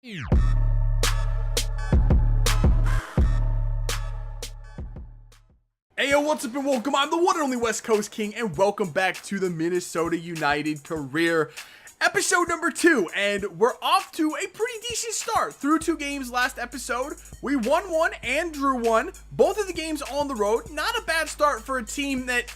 Ayo, what's up and welcome. I'm the one and only West Coast King, and welcome back to the Minnesota United career. Episode number 2, and we're off to a pretty decent start. Through 2 games last episode, we won 1 and drew 1. Both of the games on the road. Not a bad start for a team that,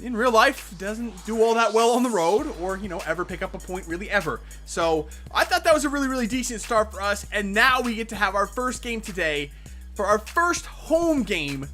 in real life, doesn't do all that well on the road, or, you know, ever pick up a point really ever. So, I thought that was a really decent start for us, and now we get to have our first game today for our first home game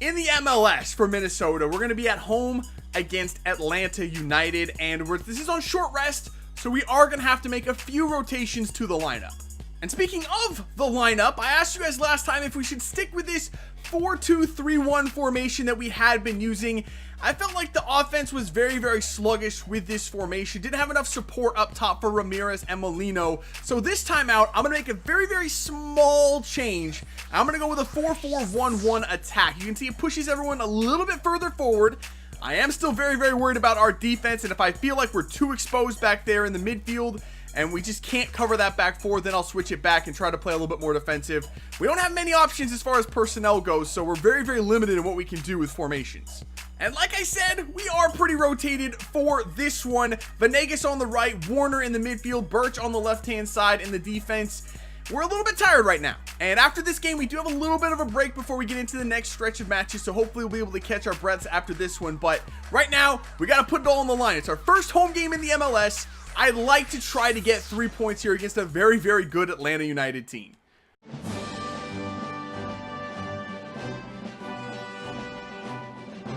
in the MLS for Minnesota. We're going to be at home against Atlanta United, and this is on short rest, so we are going to have to make a few rotations to the lineup. And speaking of the lineup, I asked you guys last time if we should stick with this 4-2-3-1 formation that we had been using. I felt like the offense was very sluggish with this formation. Didn't have enough support up top for Ramirez and Molino. So this time out, I'm going to make a very small change. I'm going to go with a 4-4-1-1 attack. You can see it pushes everyone a little bit further forward. I am still very worried about our defense, and if I feel like we're too exposed back there in the midfield and we just can't cover that back four, then I'll switch it back and try to play a little bit more defensive. We don't have many options as far as personnel goes, so we're very limited in what we can do with formations. And like I said, we are pretty rotated for this one. Venegas on the right, Warner in the midfield, Birch on the left-hand side in the defense. We're a little bit tired right now. And after this game, we do have a little bit of a break before we get into the next stretch of matches, so hopefully we'll be able to catch our breaths after this one. But right now, we got to put it all on the line. It's our first home game in the MLS. I'd like to try to get 3 points here against a very good Atlanta United team.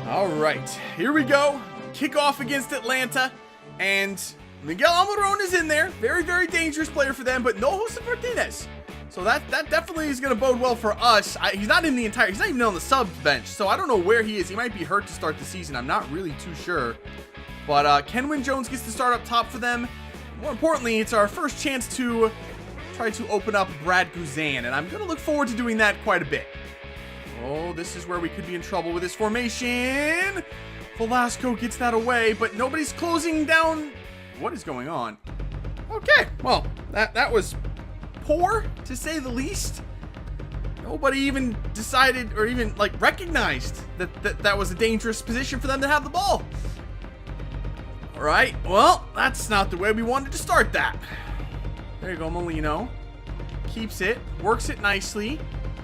All right, here we go. Kickoff against Atlanta, and Miguel Almiron is in there. Very dangerous player for them, but no Jose Martinez. So that definitely is going to bode well for us. He's not even on the sub bench, so I don't know where he is. He might be hurt to start the season. I'm not really too sure. But Kenwin Jones gets to start up top for them. More importantly, it's our first chance to try to open up Brad Guzan, and I'm going to look forward to doing that quite a bit. Oh, this is where we could be in trouble with this formation. Velasco gets that away, but nobody's closing down. What is going on? Okay, well, that was poor, to say the least. Nobody even decided or even, like, recognized that was a dangerous position for them to have the ball. All right, well, that's not the way we wanted to start that. There you go, Molino. Keeps it, works it nicely.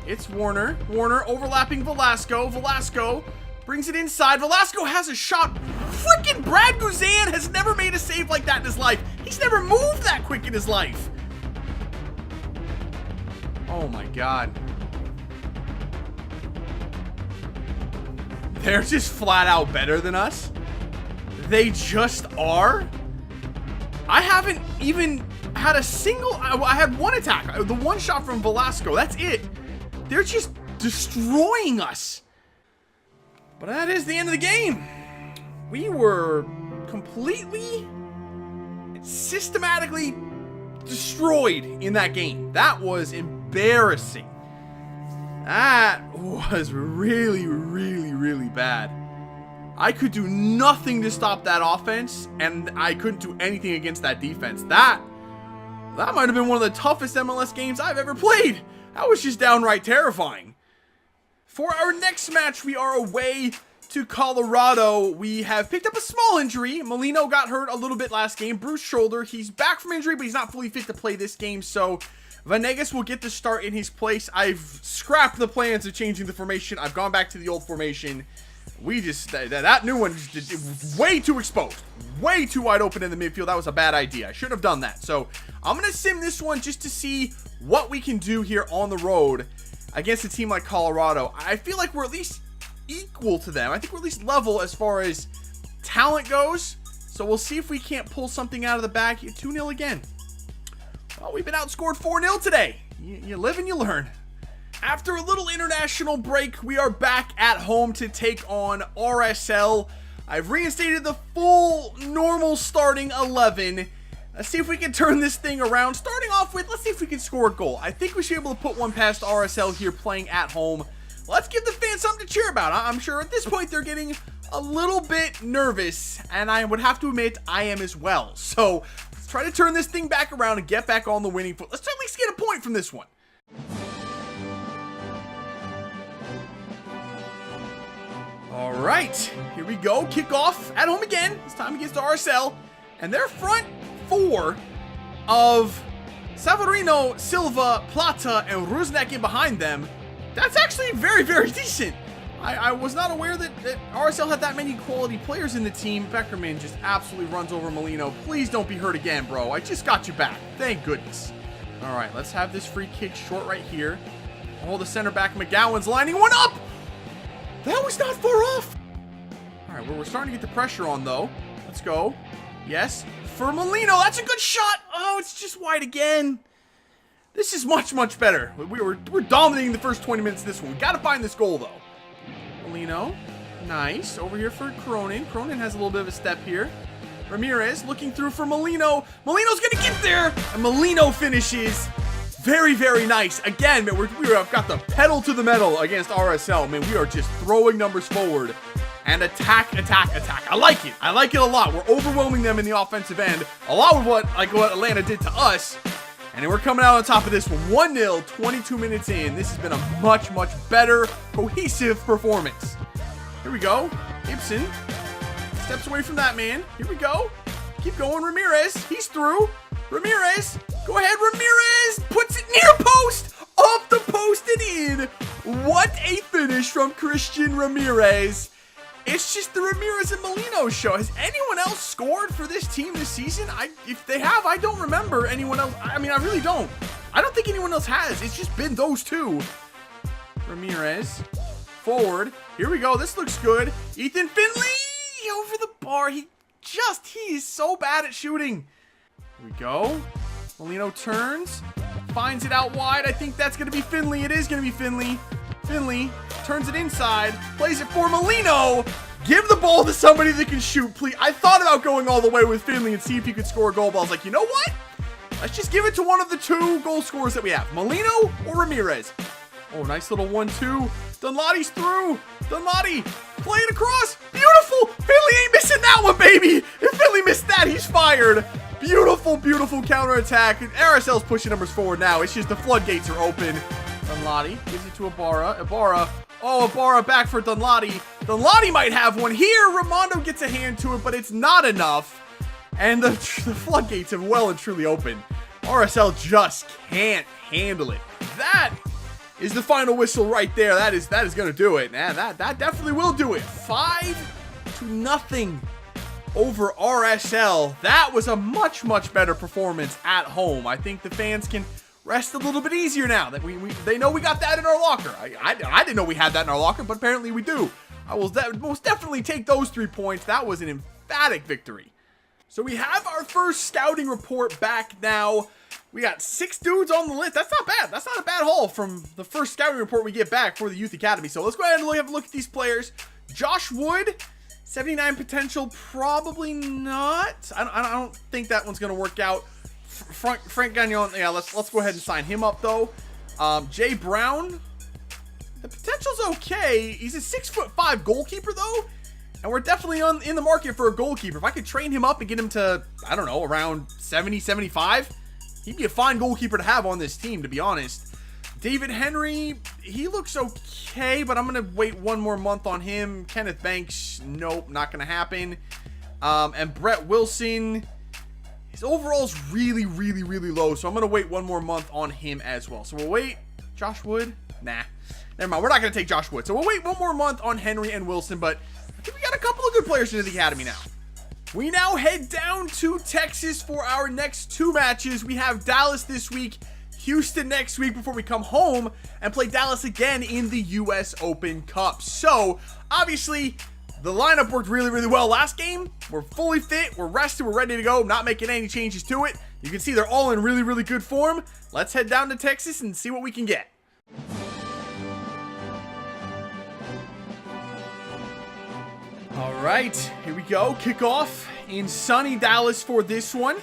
It's Warner. Warner overlapping Velasco. Velasco brings it inside. Velasco has a shot. Freaking Brad Guzan has never made a save like that in his life. He's never moved that quick in his life. Oh my God. They're just flat out better than us. They just are. I haven't even had a single... I had one attack. The one shot from Velasco. That's it. They're just destroying us. But that is the end of the game. We were completely, systematically destroyed in that game. That was embarrassing. That was really bad. I could do nothing to stop that offense, and I couldn't do anything against that defense. That might have been one of the toughest MLS games I've ever played. That was just downright terrifying. For our next match, we are away to Colorado. We have picked up a small injury. Molino got hurt a little bit last game. Bruised shoulder. He's back from injury, but he's not fully fit to play this game. So Venegas will get the start in his place. I've scrapped the plans of changing the formation. I've gone back to the old formation. We just, that new one was way too exposed. Way too wide open in the midfield. That was a bad idea. I shouldn't have done that. So I'm going to sim this one just to see what we can do here on the road against a team like Colorado. I feel like we're at least equal to them. I think we're at least level as far as talent goes. So we'll see if we can't pull something out of the bag. 2-0 again. Well, we've been outscored 4-0 today. You live and you learn. After a little international break, we are back at home to take on RSL. I've reinstated the full normal starting 11. Let's see if we can turn this thing around. Starting off with, let's see if we can score a goal. I think we should be able to put one past RSL here playing at home. Let's give the fans something to cheer about. I'm sure at this point they're getting a little bit nervous, and I would have to admit I am as well. So let's try to turn this thing back around and get back on the winning foot. Let's at least get a point from this one. All right, here we go. Kickoff at home again. This time against RSL. And their front four of Savarino, Silva, Plata, and Rusnak in behind them. That's actually very, very decent. I was not aware that RSL had that many quality players in the team. Beckerman just absolutely runs over Molino. Please don't be hurt again, bro. I just got you back. Thank goodness. All right, let's have this free kick short right here. Oh, the center back McGowan's lining one up. That was not far off. All right, well, we're starting to get the pressure on, though. Let's go. Yes, for Molino. That's a good shot. Oh, it's just wide again. This is much, much better. We're dominating the first 20 minutes of this one. We got to find this goal, though. Molino. Nice. Over here for Cronin. Cronin has a little bit of a step here. Ramirez looking through for Molino. Molino's going to get there. And Molino finishes. Very, very nice. Again, man, we've got the pedal to the metal against RSL. Man, we are just throwing numbers forward. And attack, attack, attack. I like it. I like it a lot. We're overwhelming them in the offensive end. A lot of what Atlanta did to us. And then we're coming out on top of this one. 1-0, 22 minutes in. This has been a much, much better, cohesive performance. Here we go. Ibsen steps away from that man. Here we go. Keep going. Ramirez. He's through. Ramirez. Go ahead. Ramirez puts it near post. Off the post and in. What a finish from Christian Ramirez. It's just the Ramirez and Molino show. Has anyone else scored for this team this season? If they have, I don't remember anyone else. I mean, I really don't. I don't think anyone else has. It's just been those two. Ramirez. Forward. Here we go. This looks good. Ethan Finley over the bar. He is so bad at shooting. Here we go. Molino turns. Finds it out wide. I think that's going to be Finley. It is going to be Finley. Finley turns it inside, plays it for Molino. Give the ball to somebody that can shoot, please. I thought about going all the way with Finley and see if he could score a goal, but I was like, you know what? Let's just give it to one of the two goal scorers that we have, Molino or Ramirez. Oh, nice little 1-2. Dunlotti's through. Dunlotti playing across. Beautiful. Finley ain't missing that one, baby. If Finley missed that, he's fired. Beautiful, beautiful counterattack. RSL's pushing numbers forward now. It's just the floodgates are open. Dunlotti gives it to Ibarra. Ibarra. Oh, Ibarra back for Dunlotti. Dunlotti might have one here. Ramondo gets a hand to it, but it's not enough. And the floodgates have well and truly opened. RSL just can't handle it. That is the final whistle right there. That is going to do it. Man, that definitely will do it. 5-0 over RSL. That was a much, much better performance at home. I think the fans can rest a little bit easier now that they know we got that in our locker. I didn't know we had that in our locker, but apparently we do. I will most definitely take those 3 points. That was an emphatic victory. So we have our first scouting report back now. We got 6 dudes on the list. That's not bad. That's not a bad haul from the first scouting report we get back for the Youth Academy. So let's go ahead and have a look at these players. Josh Wood, 79 potential, probably not. I don't think that one's going to work out. Frank Gagnon, yeah, let's go ahead and sign him up though. Jay Brown, the potential's okay. He's a 6'5" goalkeeper though, and we're definitely in the market for a goalkeeper. If I could train him up and get him to, I don't know, around 70, 75, he'd be a fine goalkeeper to have on this team, to be honest. David Henry, he looks okay, but I'm gonna wait 1 more month on him. Kenneth Banks, nope, not gonna happen. And Brett Wilson, his overall's really, really, really low, so I'm going to wait 1 more month on him as well. So we'll wait. Josh Wood? Nah. Never mind. We're not going to take Josh Wood. So we'll wait 1 more month on Henry and Wilson, but I think we got a couple of good players into the academy now. We now head down to Texas for our next 2 matches. We have Dallas this week, Houston next week before we come home and play Dallas again in the US Open Cup. So, obviously, the lineup worked really, really well last game. We're fully fit, we're rested, we're ready to go, not making any changes to it. You can see they're all in really, really good form. Let's head down to Texas and see what we can get. All right, here we go. Kickoff in sunny Dallas for this one.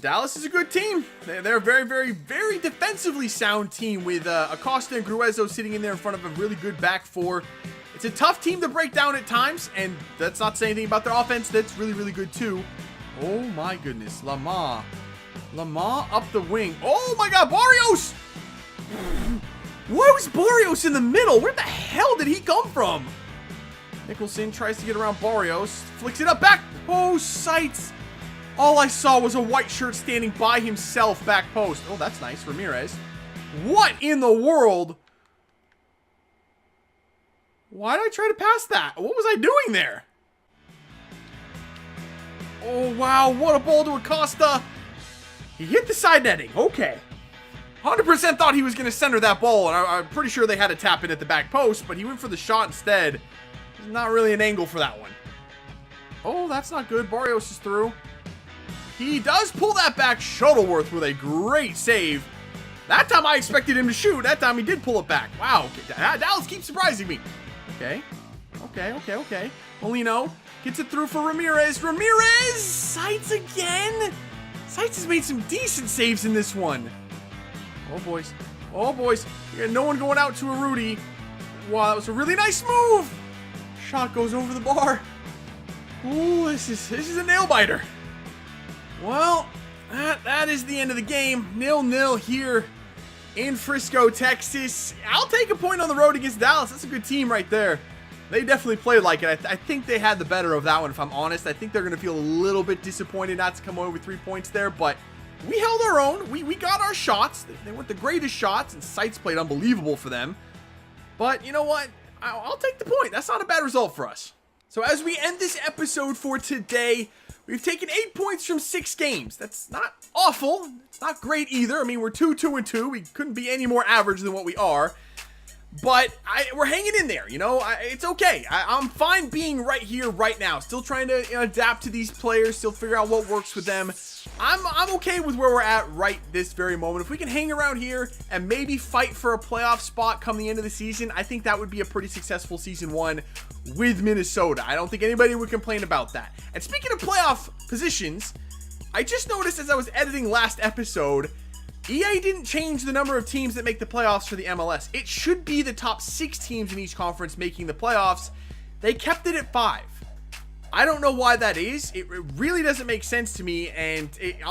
Dallas is a good team. They're a very, very, very defensively sound team with Acosta and Gruezo sitting in there in front of a really good back four. It's a tough team to break down at times, and that's not saying anything about their offense. That's really, really good too. Oh my goodness. Lamar up the wing. Oh my god, Barrios! Why was Barrios in the middle? Where the hell did he come from? Nicholson tries to get around Barrios. Flicks it up back. Oh, sights. All I saw was a white shirt standing by himself back post. Oh, that's nice. Ramirez. What in the world? Why did I try to pass that? What was I doing there? Oh, wow. What a ball to Acosta. He hit the side netting. Okay. 100% thought he was going to center that ball, and I'm pretty sure they had to tap it at the back post, but he went for the shot instead. There's not really an angle for that one. Oh, that's not good. Barrios is through. He does pull that back. Shuttleworth with a great save. That time I expected him to shoot. That time he did pull it back. Wow. Dallas keeps surprising me. Okay. Molino gets it through for Ramirez. Ramirez! Sights again? Sights has made some decent saves in this one. Oh, boys. Oh, boys. You got no one going out to a Rudy. Wow, that was a really nice move. Shot goes over the bar. Ooh, this is a nail-biter. Well, that is the end of the game. 0-0 here in Frisco, Texas. I'll take a point on the road against Dallas. That's a good team right there. They definitely played like it. I think they had the better of that one, if I'm honest. I think they're going to feel a little bit disappointed not to come away with 3 points there, but we held our own. We got our shots. They weren't the greatest shots, and Sights played unbelievable for them. But you know what? I'll take the point. That's not a bad result for us. So as we end this episode for today, we've taken 8 points from 6 games. That's not awful. It's not great either. I mean, we're 2-2-2. We couldn't be any more average than what we are. But we're hanging in there, you know. It's okay. I'm fine being right here, right now. Still trying to adapt to these players. Still figure out what works with them. I'm okay with where we're at right this very moment. If we can hang around here and maybe fight for a playoff spot come the end of the season, I think that would be a pretty successful season 1 with Minnesota. I don't think anybody would complain about that. And speaking of playoff positions, I just noticed as I was editing last episode, EA didn't change the number of teams that make the playoffs for the MLS. It should be the top 6 teams in each conference making the playoffs. They kept it at 5. I don't know why that is. It really doesn't make sense to me, and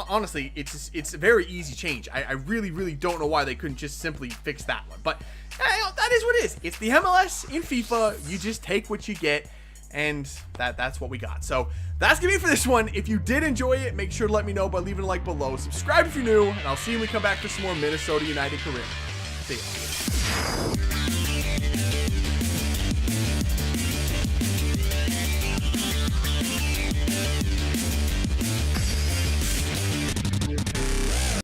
honestly, it's a very easy change. I really don't know why they couldn't just simply fix that one. But that is what it is. It's the MLS in FIFA. You just take what you get, and that's what we got. So that's gonna be it for this one. If you did enjoy it, make sure to let me know by leaving a like below. Subscribe if you're new, and I'll see you when we come back for some more Minnesota United career. See ya.